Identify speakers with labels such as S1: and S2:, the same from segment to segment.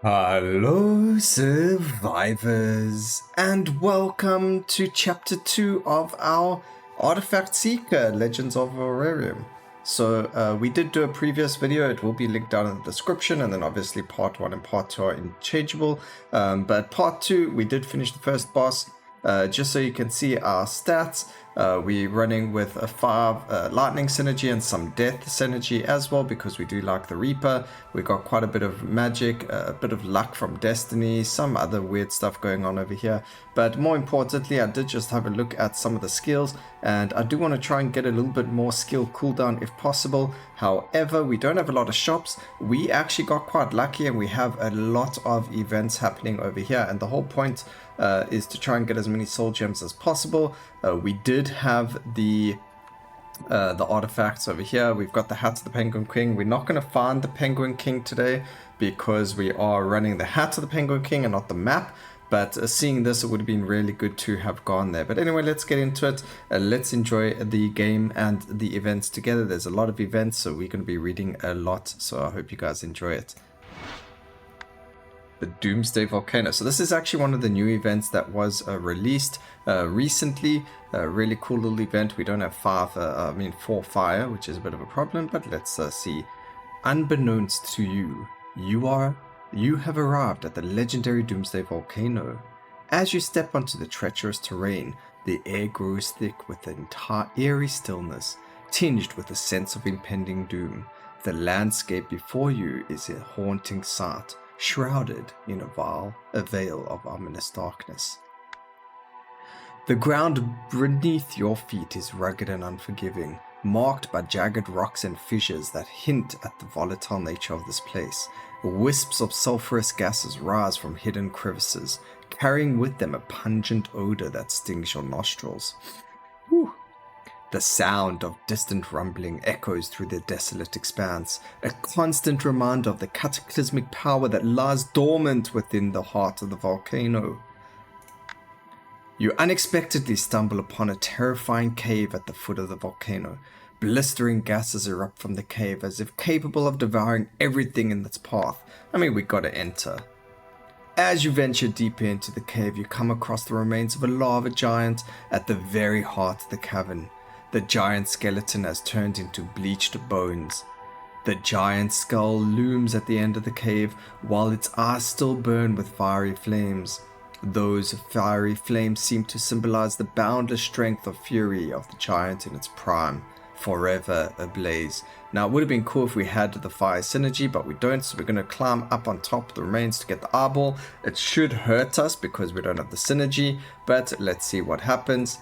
S1: Hello, survivors, and welcome to Chapter 2 of our Artifact Seeker, Legends of Aurorium. So, we did do a previous video, it will be linked down in the description, and then obviously Part 1 and Part 2 are interchangeable. But Part 2, we did finish the first boss. Just so you can see our stats, we're running with a 5 lightning synergy and some death synergy as well, because we do like the Reaper. We got quite a bit of magic, a bit of luck from Destiny, some other weird stuff going on over here. But more importantly, I did just have a look at some of the skills, and I do want to try and get a little bit more skill cooldown if possible. However, we don't have a lot of shops. We actually got quite lucky, and we have a lot of events happening over here, and the whole point is to try and get as many soul gems as possible. We did have the artifacts over here. We've got the Hat of the Penguin King. We're not going to find the Penguin King today because we are running the Hat of the Penguin King and not the map. But seeing this, it would have been really good to have gone there. But anyway, let's get into it. Let's enjoy the game and the events together. There's a lot of events, so we're going to be reading a lot. So I hope you guys enjoy it. The Doomsday Volcano. So this is actually one of the new events that was released recently. A really cool little event. We don't have 4 fire, which is a bit of a problem, but let's see. Unbeknownst to you, you have arrived at the legendary Doomsday Volcano. As you step onto the treacherous terrain, the air grows thick with an eerie stillness, tinged with a sense of impending doom. The landscape before you is a haunting sight, shrouded in a veil of ominous darkness. The ground beneath your feet is rugged and unforgiving, marked by jagged rocks and fissures that hint at the volatile nature of this place. Wisps of sulfurous gases rise from hidden crevices, carrying with them a pungent odor that stings your nostrils. Whew. The sound of distant rumbling echoes through the desolate expanse, a constant reminder of the cataclysmic power that lies dormant within the heart of the volcano. You unexpectedly stumble upon a terrifying cave at the foot of the volcano. Blistering gases erupt from the cave as if capable of devouring everything in its path. We gotta enter. As you venture deeper into the cave, you come across the remains of a lava giant at the very heart of the cavern. The giant skeleton has turned into bleached bones. The giant skull looms at the end of the cave, while its eyes still burn with fiery flames. Those fiery flames seem to symbolize the boundless strength of fury of the giant in its prime, forever ablaze. Now, it would have been cool if we had the fire synergy, but we don't, so we're going to climb up on top of the remains to get the eyeball. It should hurt us because we don't have the synergy, but let's see what happens.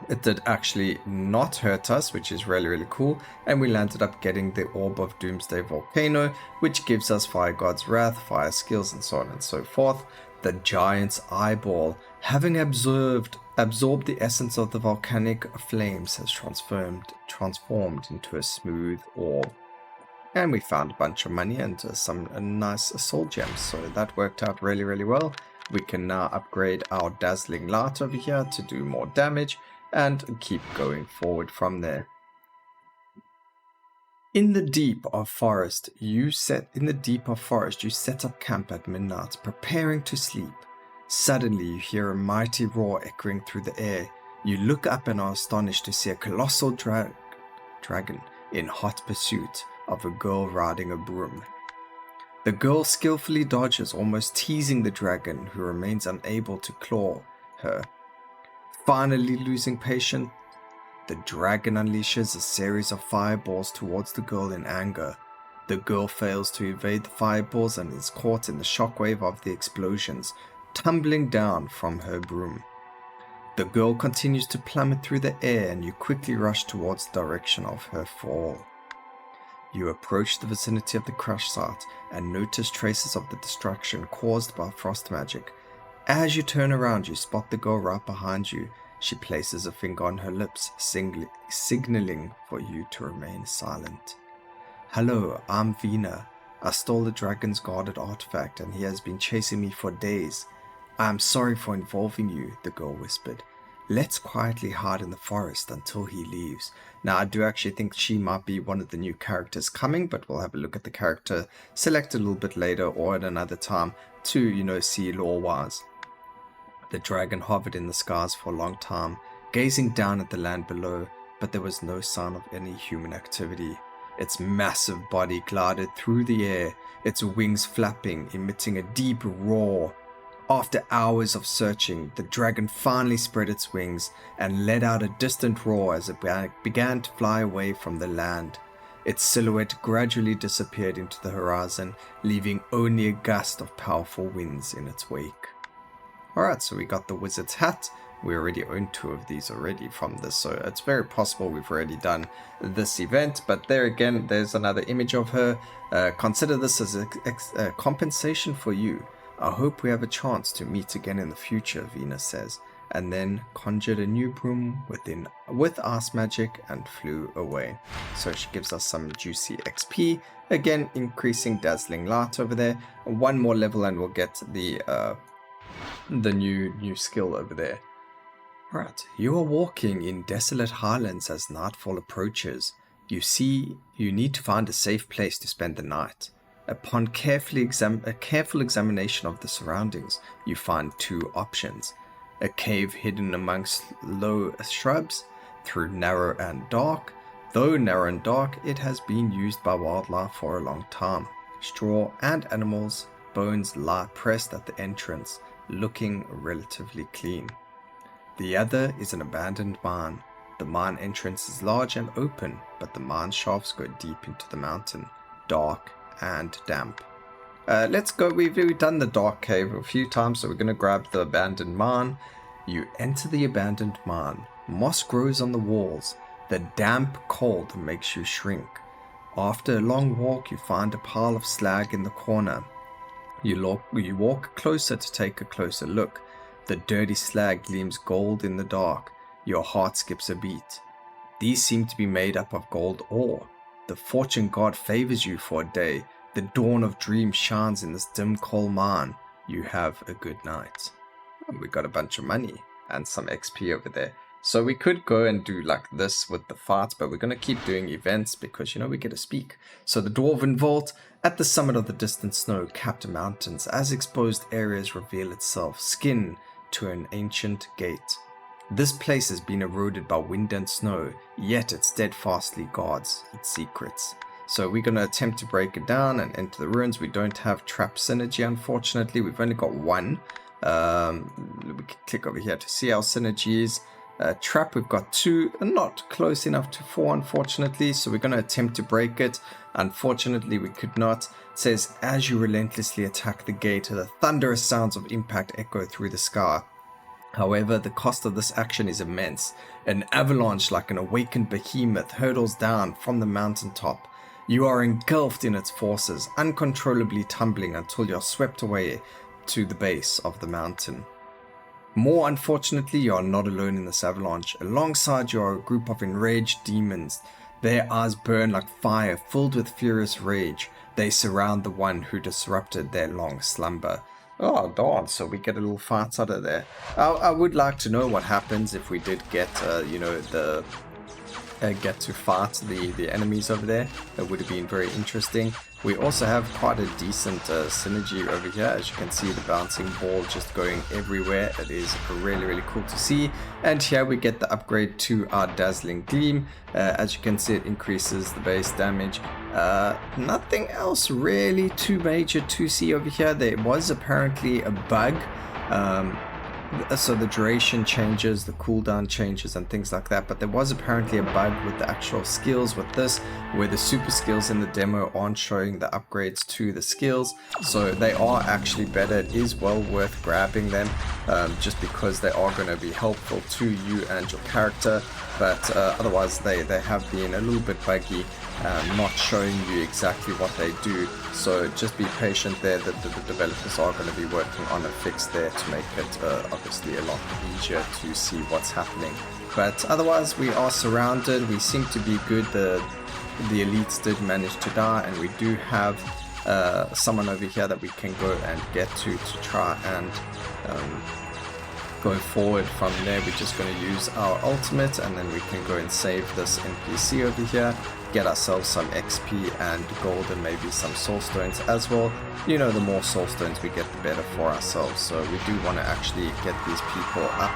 S1: It did actually not hurt us, which is really, really cool. And we landed up getting the Orb of Doomsday Volcano, which gives us Fire God's Wrath, Fire Skills, and so on and so forth. The Giant's Eyeball, having absorbed the essence of the volcanic flames, has transformed into a smooth orb. And we found a bunch of money and some nice soul gems, so that worked out really, really well. We can now upgrade our Dazzling Light over here to do more damage, and keep going forward from there. In the deep of forest, you set up camp at midnight, preparing to sleep. Suddenly, you hear a mighty roar echoing through the air. You look up and are astonished to see a colossal dragon in hot pursuit of a girl riding a broom. The girl skillfully dodges, almost teasing the dragon, who remains unable to claw her. Finally losing patience, the dragon unleashes a series of fireballs towards the girl in anger. The girl fails to evade the fireballs and is caught in the shockwave of the explosions, tumbling down from her broom. The girl continues to plummet through the air, and you quickly rush towards the direction of her fall. You approach the vicinity of the crash site and notice traces of the destruction caused by frost magic. As you turn around, you spot the girl right behind you. She places a finger on her lips, signaling for you to remain silent. Hello, I'm Vina. I stole the dragon's guarded artifact, and he has been chasing me for days. I am sorry for involving you, the girl whispered. let's quietly hide in the forest until he leaves. Now, I do actually think she might be one of the new characters coming, but we'll have a look at the character select a little bit later or at another time to, see lore-wise. The dragon hovered in the skies for a long time, gazing down at the land below, but there was no sign of any human activity. Its massive body glided through the air, its wings flapping, emitting a deep roar. After hours of searching, the dragon finally spread its wings and let out a distant roar as it began to fly away from the land. Its silhouette gradually disappeared into the horizon, leaving only a gust of powerful winds in its wake. Alright, so we got the wizard's hat. We already own 2 of these already from this, so it's very possible we've already done this event. But there again, there's another image of her. Consider this as a compensation for you. I hope we have a chance to meet again in the future, Venus says, and then conjured a new broom with ice magic and flew away. So she gives us some juicy XP, again increasing dazzling light over there. 1 more level and we'll get the new skill over there. Right, you are walking in desolate highlands as nightfall approaches. You see, you need to find a safe place to spend the night. Upon a careful examination of the surroundings, you find 2 options. A cave hidden amongst low shrubs, through narrow and dark. Though narrow and dark, it has been used by wildlife for a long time. Straw and animals' bones lie pressed at the entrance, looking relatively clean. The other is an abandoned mine. The mine entrance is large and open, but the mine shafts go deep into the mountain, dark and damp. Let's go. We've done the dark cave a few times, so we're going to grab the abandoned mine. You enter the abandoned mine. Moss grows on the walls. The damp cold makes you shrink. After a long walk, you find a pile of slag in the corner. You walk closer to take a closer look. The dirty slag gleams gold in the dark. Your heart skips a beat. These seem to be made up of gold ore. The fortune god favors you for a day. The dawn of dreams shines in this dim coal mine. You have a good night. We got a bunch of money and some XP over there. So we could go and do like this with the fights, but we're going to keep doing events because, we get to speak. So the Dwarven Vault, at the summit of the distant snow-capped mountains, as exposed areas reveal itself, skin to an ancient gate. This place has been eroded by wind and snow, yet it steadfastly guards its secrets. So we're going to attempt to break it down and enter the ruins. We don't have trap synergy, unfortunately. We've only got 1. We can click over here to see our synergies. Trap, we've got 2, not close enough to 4, unfortunately. So we're going to attempt to break it. Unfortunately, we could not. It says, as you relentlessly attack the gate, the thunderous sounds of impact echo through the sky. However, the cost of this action is immense. An avalanche like an awakened behemoth hurtles down from the mountaintop. You are engulfed in its forces, uncontrollably tumbling until you're swept away to the base of the mountain. More unfortunately, you are not alone in this avalanche. Alongside you are a group of enraged demons. Their eyes burn like fire, filled with furious rage. They surround the one who disrupted their long slumber. Oh, darn, so we get a little fight out of there. I would like to know what happens if we did get, get to fight the enemies over there. That would have been very interesting. We also have quite a decent synergy over here. As you can see, the bouncing ball just going everywhere. It is really, really cool to see. And here we get the upgrade to our Dazzling Gleam. As you can see, it increases the base damage. Nothing else really too major to see over here. There was apparently a bug. So the duration changes, the cooldown changes and things like that, but there was apparently a bug with the actual skills with this, where the super skills in the demo aren't showing the upgrades to the skills, so they are actually better. It is well worth grabbing them, just because they are going to be helpful to you and your character, but otherwise they have been a little bit buggy, not showing you exactly what they do. So just be patient there, that the developers are going to be working on a fix there to make it obviously a lot easier to see what's happening. But otherwise we are surrounded, we seem to be good. The elites did manage to die, and we do have someone over here that we can go and get to try and go forward from there, we're just going to use our ultimate, and then we can go and save this NPC over here, get ourselves some XP and gold and maybe some soul stones as well. You know, the more soul stones we get, the better for ourselves. So we do want to actually get these people up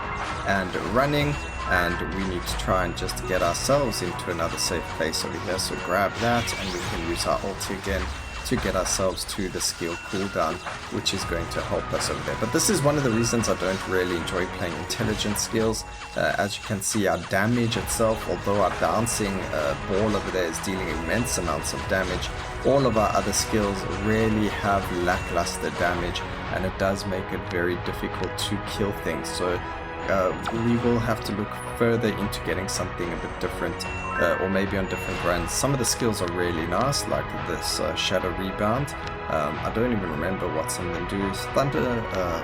S1: and running, and we need to try and just get ourselves into another safe place over here. So grab that, and we can use our ulti again to get ourselves to the skill cooldown, which is going to help us over there. But this is one of the reasons I don't really enjoy playing intelligence skills. As you can see, our damage itself, although our bouncing ball over there is dealing immense amounts of damage, all of our other skills really have lackluster damage, and it does make it very difficult to kill things. So we will have to look further into getting something a bit different, or maybe on different runs. Some of the skills are really nice, like this Shadow Rebound. I don't even remember what some of them do. Thunder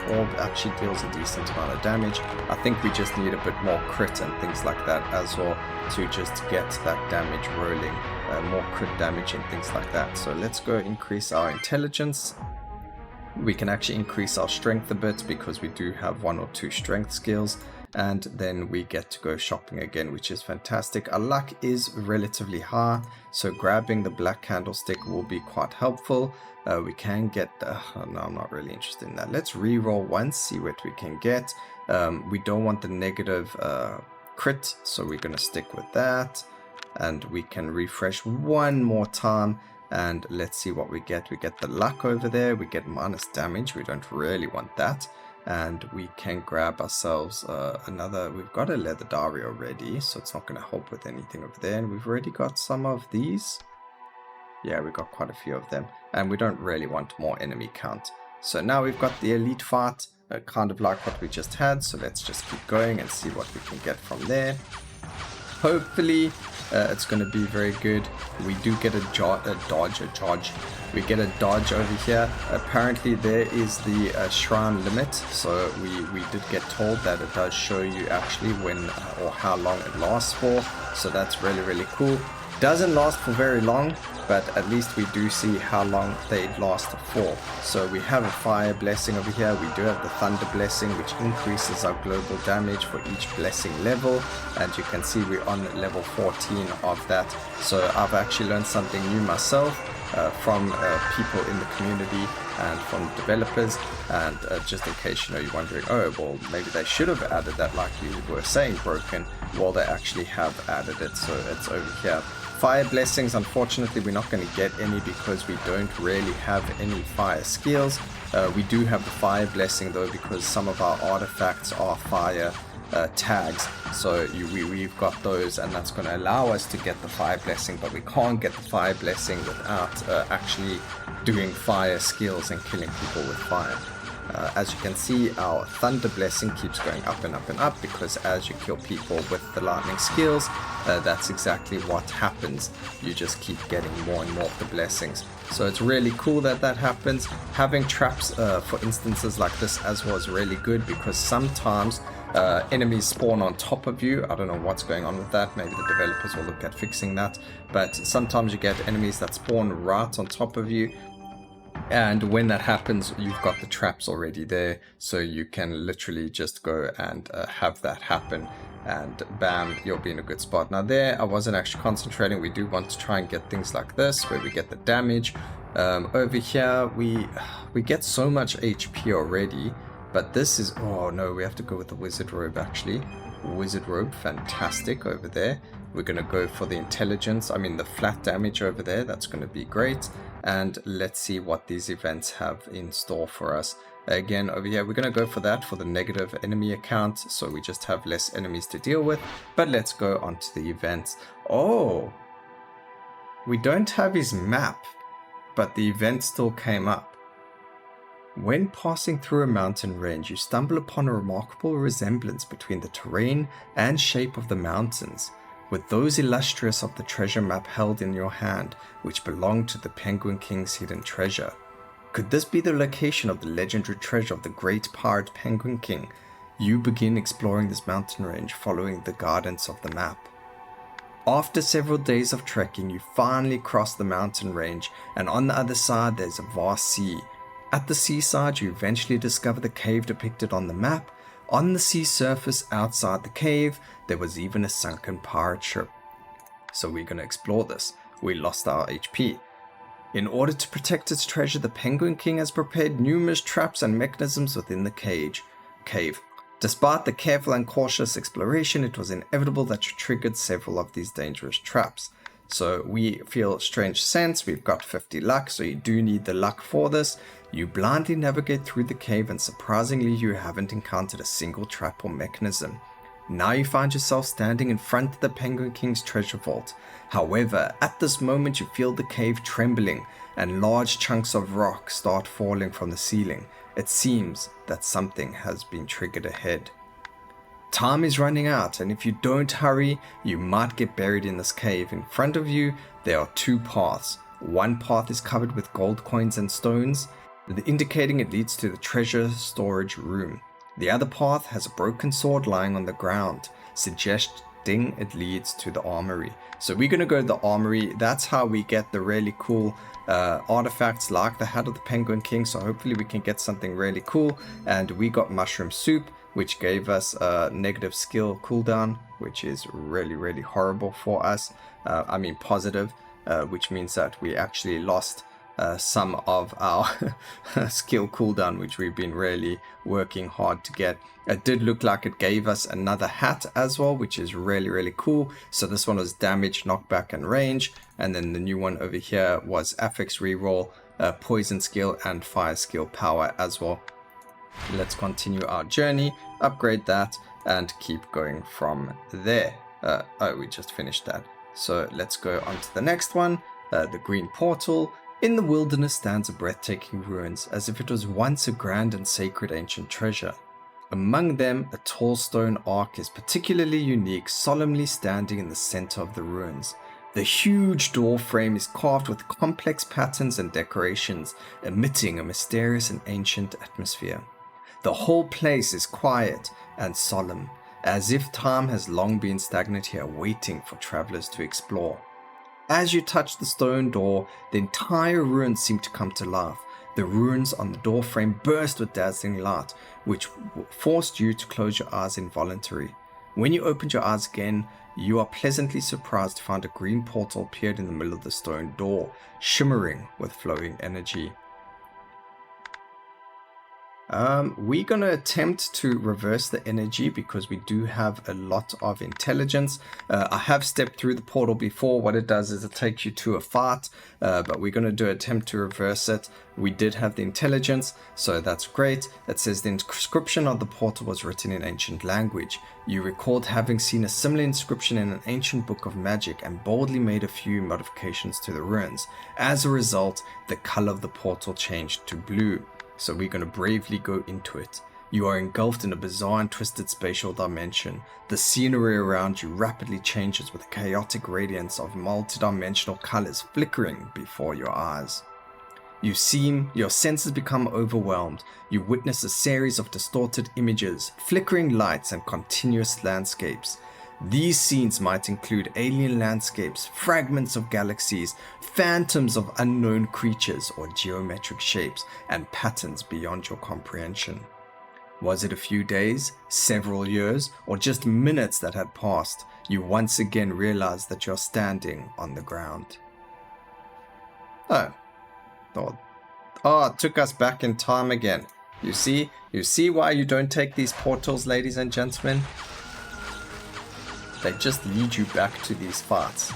S1: Orb actually deals a decent amount of damage. I think we just need a bit more crit and things like that as well to just get that damage rolling, more crit damage and things like that. So let's go increase our intelligence. We can actually increase our strength a bit because we do have 1 or 2 strength skills, and then we get to go shopping again, which is fantastic. Our luck is relatively high, so grabbing the black candlestick will be quite helpful. We can get no, I'm not really interested in that. Let's re-roll once, see what we can get. We don't want the negative crit, so we're going to stick with that, and we can refresh one more time. And let's see what we get. We get the luck over there. We get minus damage. We don't really want that. And we can grab ourselves another. We've got a leather diary already, so it's not going to help with anything over there. And we've already got some of these. Yeah, we got quite a few of them. And we don't really want more enemy count. So now we've got the elite fight, kind of like what we just had. So let's just keep going and see what we can get from there. Hopefully it's going to be very good. We do get a dodge. We get a dodge over here. Apparently there is the shrine limit, so we did get told that it does show you actually when or how long it lasts for, so that's really cool. Doesn't last for very long, but at least we do see how long they last for. So we have a fire blessing over here. We do have the thunder blessing, which increases our global damage for each blessing level, and you can see we're on level 14 of that. So I've actually learned something new myself from people in the community and from developers, and just in case you're wondering, oh well, maybe they should have added that like you were saying, Broken. Well, they actually have added it, so it's over here. Fire blessings, unfortunately we're not going to get any because we don't really have any fire skills. We do have the fire blessing though, because some of our artifacts are fire tags, so we've got those, and that's going to allow us to get the fire blessing, but we can't get the fire blessing without actually doing fire skills and killing people with fire. As you can see, our thunder blessing keeps going up and up and up, because as you kill people with the lightning skills, that's exactly what happens. You just keep getting more and more of the blessings. So it's really cool that that happens. Having traps for instances like this as well is really good, because sometimes enemies spawn on top of you. I don't know what's going on with that. Maybe the developers will look at fixing that. But sometimes you get enemies that spawn right on top of you. And when that happens, you've got the traps already there, so you can literally just go and have that happen, and bam, you'll be in a good spot. Now there, I wasn't actually concentrating. We do want to try and get things like this, where we get the damage. Over here, we get so much HP already, but this is, oh no, we have to go with the wizard robe actually. Wizard robe, fantastic over there. We're going to go for the intelligence, I mean the flat damage over there, that's going to be great. And let's see what these events have in store for us. Again, over here, we're going to go for that, for the negative enemy account, so we just have less enemies to deal with. But let's go on to the events. Oh, we don't have his map, but the event still came up. When passing through a mountain range, you stumble upon a remarkable resemblance between the terrain and shape of the mountains, with those illustrious of the treasure map held in your hand, which belonged to the Penguin King's hidden treasure. Could this be the location of the legendary treasure of the great pirate Penguin King? You begin exploring this mountain range, following the guidance of the map. After several days of trekking, you finally cross the mountain range, and on the other side there's a vast sea. At the seaside, you eventually discover the cave depicted on the map. On the sea surface outside the cave, there was even a sunken pirate ship. So we're going to explore this. We lost our HP. In order to protect its treasure, the Penguin King has prepared numerous traps and mechanisms within the cave. Despite the careful and cautious exploration, it was inevitable that you triggered several of these dangerous traps. So we feel strange sense. We've got 50 luck, so you do need the luck for this. You blindly navigate through the cave, and surprisingly, you haven't encountered a single trap or mechanism. Now you find yourself standing in front of the Penguin King's treasure vault. However, at this moment you feel the cave trembling and large chunks of rock start falling from the ceiling. It seems that something has been triggered ahead. Time is running out, and if you don't hurry, you might get buried in this cave. In front of you, there are two paths. One path is covered with gold coins and stones, indicating it leads to the treasure storage room. The other path has a broken sword lying on the ground, suggesting it leads to the armory. So we're going to go to the armory. That's how we get the really cool artifacts like the Hat of the Penguin King. So hopefully we can get something really cool. And we got mushroom soup, which gave us a negative skill cooldown, which is really, really horrible for us. Positive, which means that we actually lost some of our skill cooldown, which we've been really working hard to get. It did look like it gave us another hat as well, which is really, really cool. So this one was damage, knockback, and range. And then the new one over here was affix reroll, poison skill, and fire skill power as well. Let's continue our journey, upgrade that, and keep going from there. We just finished that. So let's go on to the next one, the green portal. In the wilderness stands a breathtaking ruins, as if it was once a grand and sacred ancient treasure. Among them, a tall stone arch is particularly unique, solemnly standing in the center of the ruins. The huge door frame is carved with complex patterns and decorations, emitting a mysterious and ancient atmosphere. The whole place is quiet and solemn, as if time has long been stagnant here, waiting for travelers to explore. As you touch the stone door, the entire ruin seemed to come to life. The runes on the door frame burst with dazzling light, which forced you to close your eyes involuntarily. When you opened your eyes again, you are pleasantly surprised to find a green portal appeared in the middle of the stone door, shimmering with flowing energy. We're going to attempt to reverse the energy because we do have a lot of intelligence. I have stepped through the portal before. What it does is it takes you to a fight, but we're going to do an attempt to reverse it. We did have the intelligence, so that's great. It says the inscription of the portal was written in ancient language. You recalled having seen a similar inscription in an ancient book of magic and boldly made a few modifications to the runes. As a result, the color of the portal changed to blue. So we're going to bravely go into it. You are engulfed in a bizarre and twisted spatial dimension. The scenery around you rapidly changes with a chaotic radiance of multidimensional colors flickering before your eyes. Your senses become overwhelmed. You witness a series of distorted images, flickering lights, and continuous landscapes. These scenes might include alien landscapes, fragments of galaxies, phantoms of unknown creatures, or geometric shapes and patterns beyond your comprehension. Was it a few days, several years, or just minutes that had passed? You once again realized that you're standing on the ground. Oh, it took us back in time again. You see why you don't take these portals, ladies and gentlemen? They just lead you back to these fights.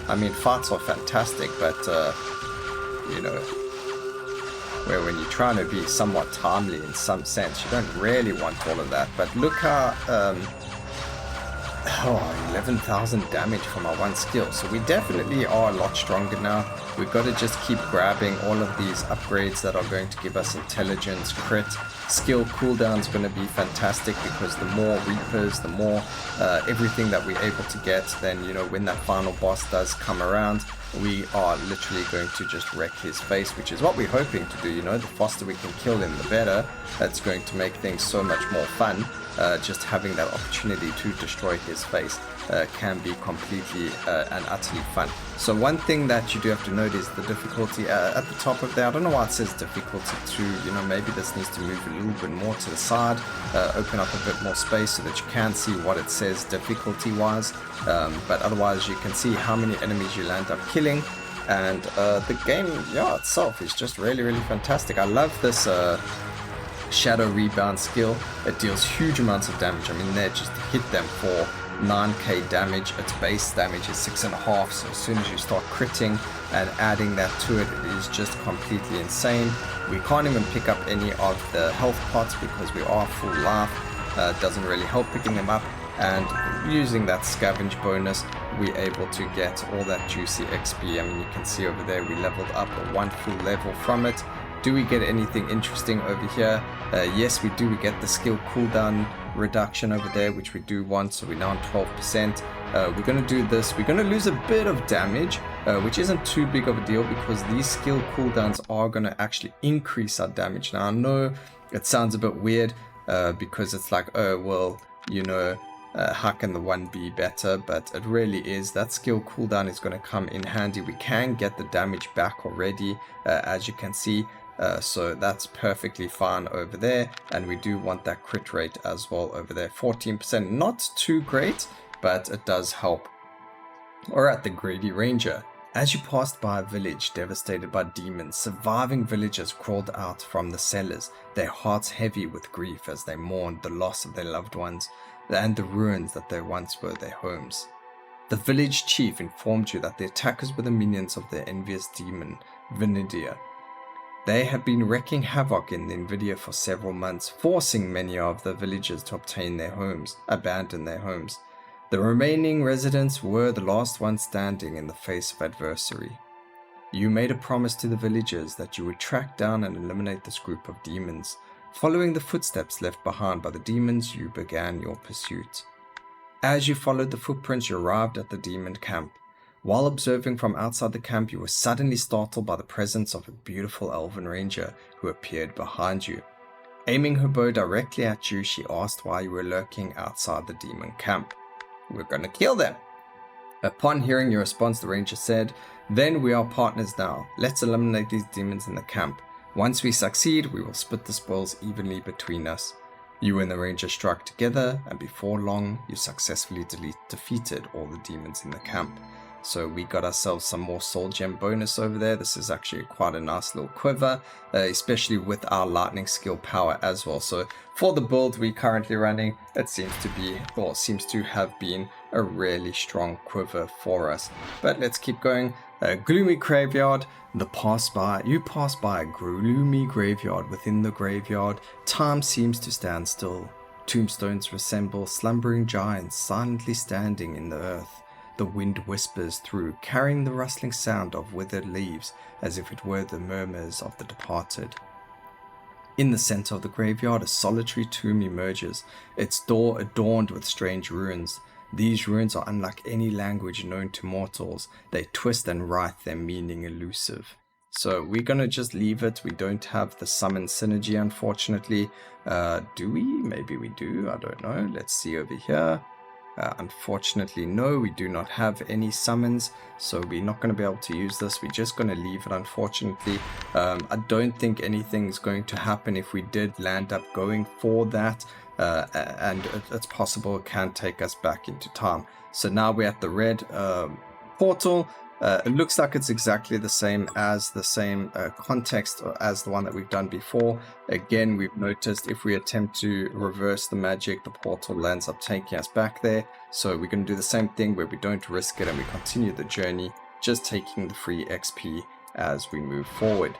S1: Fights are fantastic, but, where when you're trying to be somewhat timely in some sense, you don't really want all of that. But look how, 11,000 damage from our one skill. So we definitely are a lot stronger now. We've got to just keep grabbing all of these upgrades that are going to give us intelligence, crit, skill cooldown is going to be fantastic because the more reapers, the more everything that we're able to get, then when that final boss does come around, we are literally going to just wreck his face, which is what we're hoping to do. The faster we can kill him, the better. That's going to make things so much more fun, just having that opportunity to destroy his face. can be completely and utterly fun. So one thing that you do have to note is the difficulty at the top of there. I don't know why it says difficulty 2, you know, maybe this needs to move a little bit more to the side, open up a bit more space so that you can see what it says difficulty wise, but otherwise you can see how many enemies you land up killing. And the game, yeah, itself is just really fantastic. I love this shadow rebound skill. It deals huge amounts of damage. I mean, there, just to hit them for 9k damage, its base damage is 6.5, so as soon as you start critting and adding that to it, it is just completely insane. We can't even pick up any of the health pots because we are full life. It doesn't really help picking them up, and using that scavenge bonus, we're able to get all that juicy XP. I mean, you can see over there we leveled up 1 full level from it. Do we get anything interesting over here? Yes, we do. We get the skill cooldown reduction over there, which we do want, so we're now on 12%. We're going to do this. We're going to lose a bit of damage, which isn't too big of a deal because these skill cooldowns are going to actually increase our damage. Now, I know it sounds a bit weird because it's like, oh, well, you know, how can the one be better? But it really is. That skill cooldown is going to come in handy. We can get the damage back already, as you can see. So that's perfectly fine over there, and we do want that crit rate as well over there. 14%, not too great, but it does help. Alright, the Greedy Ranger. As you passed by a village devastated by demons, surviving villagers crawled out from the cellars, their hearts heavy with grief as they mourned the loss of their loved ones and the ruins that they once were their homes. The village chief informed you that the attackers were the minions of the envious demon, Vinidia. They had been wreaking havoc in Nvidia for several months, forcing many of the villagers to abandon their homes. The remaining residents were the last ones standing in the face of adversity. You made a promise to the villagers that you would track down and eliminate this group of demons. Following the footsteps left behind by the demons, you began your pursuit. As you followed the footprints, you arrived at the demon camp. While observing from outside the camp, you were suddenly startled by the presence of a beautiful elven ranger who appeared behind you. Aiming her bow directly at you, she asked why you were lurking outside the demon camp. "We're gonna kill them." Upon hearing your response, the ranger said, "Then we are partners now. Let's eliminate these demons in the camp. Once we succeed, we will split the spoils evenly between us." You and the ranger struck together, and before long, you successfully defeated all the demons in the camp. So we got ourselves some more soul gem bonus over there. This is actually quite a nice little quiver, especially with our lightning skill power as well. So for the build we're currently running, it seems to have been a really strong quiver for us. But let's keep going. Gloomy graveyard. You pass by a gloomy graveyard. Within the graveyard, time seems to stand still. Tombstones resemble slumbering giants silently standing in the earth. The wind whispers through, carrying the rustling sound of withered leaves as if it were the murmurs of the departed. In the center of the graveyard, a solitary tomb emerges, its door adorned with strange runes. These runes are unlike any language known to mortals. They twist and write, their meaning elusive. So we're going to just leave it. We don't have the summon synergy, unfortunately. Do we? Maybe we do. I don't know. Let's see over here. Unfortunately, no, we do not have any summons, so we're not going to be able to use this. We're just going to leave it, unfortunately. I don't think anything's going to happen if we did land up going for that, and it's possible it can take us back into time. So now we're at the red portal. It looks like it's exactly the same context as the one that we've done before. Again, we've noticed if we attempt to reverse the magic, the portal ends up taking us back there. So we're going to do the same thing where we don't risk it and we continue the journey, just taking the free XP as we move forward.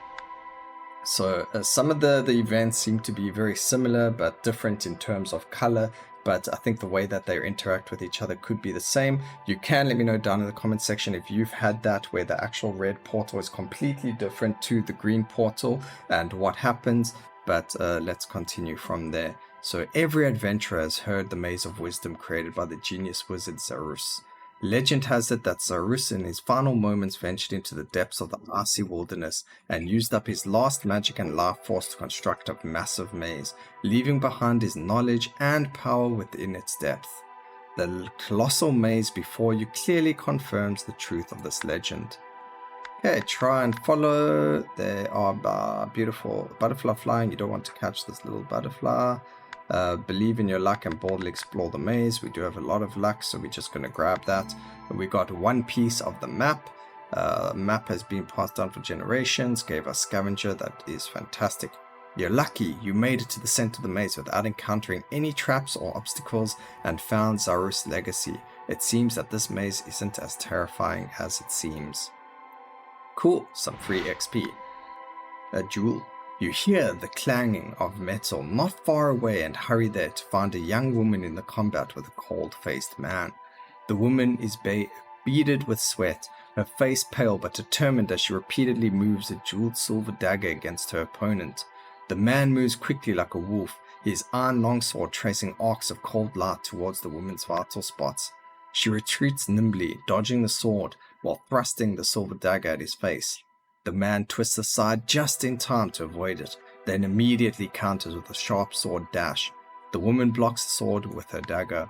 S1: So some of the events seem to be very similar but different in terms of color. But I think the way that they interact with each other could be the same. You can let me know down in the comment section if you've had that where the actual red portal is completely different to the green portal and what happens. But let's continue from there. So every adventurer has heard the maze of wisdom created by the genius wizard Zarus. Legend has it that Zarus in his final moments ventured into the depths of the icy wilderness and used up his last magic and life force to construct a massive maze, leaving behind his knowledge and power within its depth. The colossal maze before you clearly confirms the truth of this legend. Okay, try and follow. There are beautiful butterfly flying. You don't want to catch this little butterfly. Believe in your luck and boldly explore the maze. We do have a lot of luck, so we're just going to grab that. We got one piece of the map. Map has been passed down for generations. Gave us scavenger. That is fantastic. You're lucky you made it to the center of the maze without encountering any traps or obstacles and found Zarus' legacy. It seems that this maze isn't as terrifying as it seems. Cool, some free XP. A jewel. You hear the clanging of metal not far away and hurry there to find a young woman in the combat with a cold-faced man. The woman is beaded with sweat, her face pale but determined as she repeatedly moves a jeweled silver dagger against her opponent. The man moves quickly like a wolf, his iron longsword tracing arcs of cold light towards the woman's vital spots. She retreats nimbly, dodging the sword, while thrusting the silver dagger at his face. The man twists aside just in time to avoid it, then immediately counters with a sharp sword dash. The woman blocks the sword with her dagger.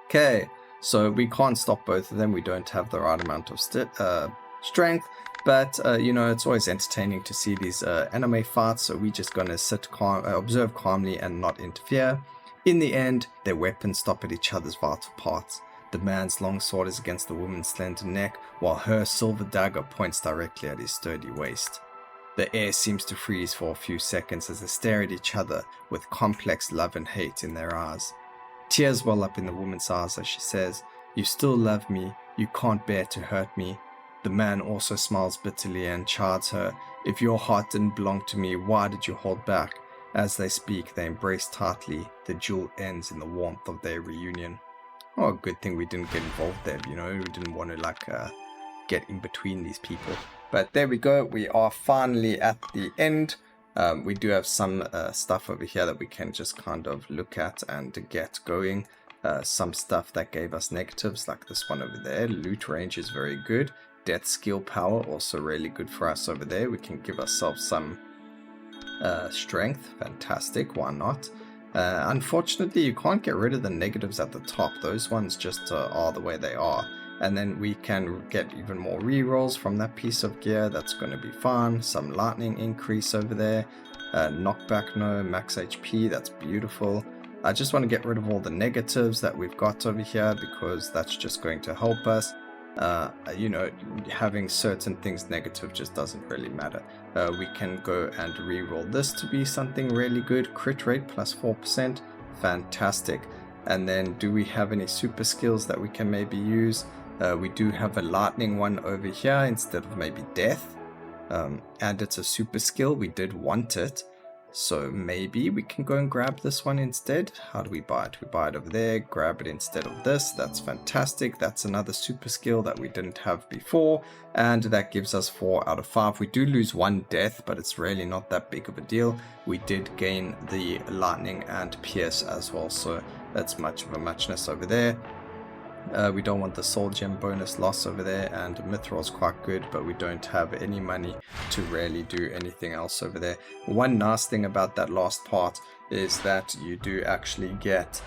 S1: Okay, so we can't stop both of them. We don't have the right amount of strength, but it's always entertaining to see these anime fights, so we're just gonna sit calm, observe calmly and not interfere. In the end, their weapons stop at each other's vital parts. The man's long sword is against the woman's slender neck, while her silver dagger points directly at his sturdy waist. The air seems to freeze for a few seconds as they stare at each other with complex love and hate in their eyes. Tears well up in the woman's eyes as she says, "You still love me, you can't bear to hurt me." The man also smiles bitterly and chides her, "If your heart didn't belong to me, why did you hold back?" As they speak, they embrace tightly. The duel ends in the warmth of their reunion. Oh, good thing we didn't get involved there, we didn't want to get in between these people. But there we go, we are finally at the end. We do have some stuff over here that we can just kind of look at and get going. Some stuff that gave us negatives, like this one over there. Loot range is very good. Death skill power, also really good for us over there. We can give ourselves some strength. Fantastic, why not? Unfortunately, you can't get rid of the negatives at the top. Those ones just are the way they are. And then we can get even more rerolls from that piece of gear. That's going to be fun. Some lightning increase over there. Knockback, no. Max HP, that's beautiful. I just want to get rid of all the negatives that we've got over here because that's just going to help us. Having certain things negative just doesn't really matter. We can go and re-roll this to be something really good. Crit rate plus 4%, fantastic. And then do we have any super skills that we can maybe use? We do have a lightning one over here instead of maybe death, and it's a super skill. We did want it, so maybe we can go and grab this one instead. How do we buy it? We buy it over there, grab it instead of this. That's fantastic. That's another super skill that we didn't have before, and that gives us 4 out of 5. We do lose 1 death, but it's really not that big of a deal. We did gain the lightning and pierce as well, so that's much of a muchness over there. We don't want the soul gem bonus loss over there, and Mithril is quite good, but we don't have any money to really do anything else over there. One nice thing about that last part is that you do actually get,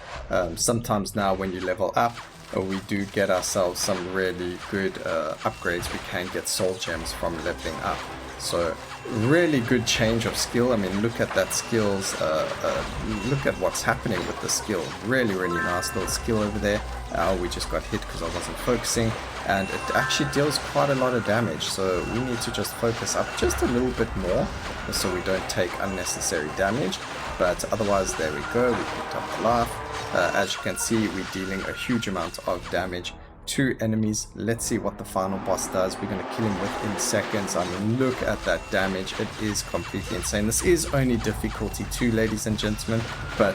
S1: sometimes now when you level up, we do get ourselves some really good upgrades. We can get soul gems from leveling up. So really good change of skill. I mean, look at that skills, look at what's happening with the skill. Really nice little skill over there. We just got hit because I wasn't focusing, and it actually deals quite a lot of damage, so we need to just focus up just a little bit more so we don't take unnecessary damage. But otherwise, there we go, we picked up the life. As you can see, we're dealing a huge amount of damage to enemies. Let's see what the final boss does. We're going to kill him within seconds. I mean, look at that damage. It is completely insane. This is only difficulty 2, ladies and gentlemen, but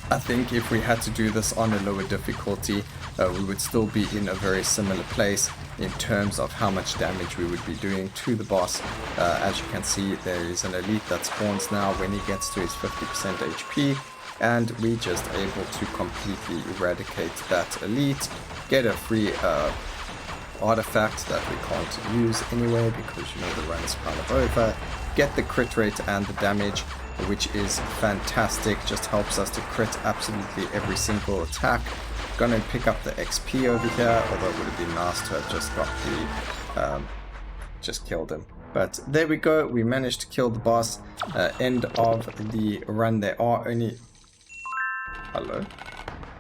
S1: I think if we had to do this on a lower difficulty, we would still be in a very similar place in terms of how much damage we would be doing to the boss. As you can see, there is an elite that spawns now when he gets to his 50% HP, and we're just able to completely eradicate that elite, get a free artifact that we can't use anyway because the run is kind of over, get the crit rate and the damage. which is fantastic. Just helps us to crit absolutely every single attack. Gonna pick up the XP over here, although it would have been nice to have just got the just killed him. But there we go, we managed to kill the boss. End of the run. There are only... Hello?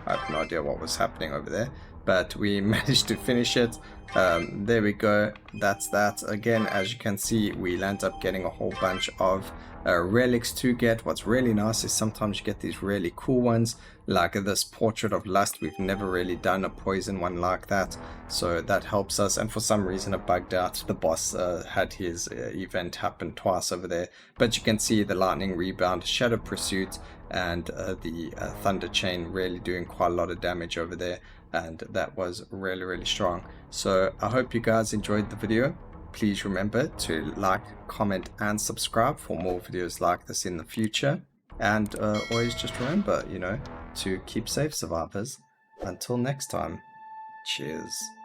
S1: I have no idea what was happening over there, but we managed to finish it. There we go, that's that. Again, as you can see, we'll end up getting a whole bunch of relics to get. What's really nice is sometimes you get these really cool ones, like this Portrait of Lust. We've never really done a poison one like that, so that helps us. And for some reason it bugged out. The boss had his event happen twice over there, but you can see the Lightning Rebound, Shadow Pursuit, and the Thunder Chain really doing quite a lot of damage over there, and that was really strong. So I hope you guys enjoyed the video. Please remember to like, comment and subscribe for more videos like this in the future, and always just remember, you know, to keep safe, survivors. Until next time, cheers.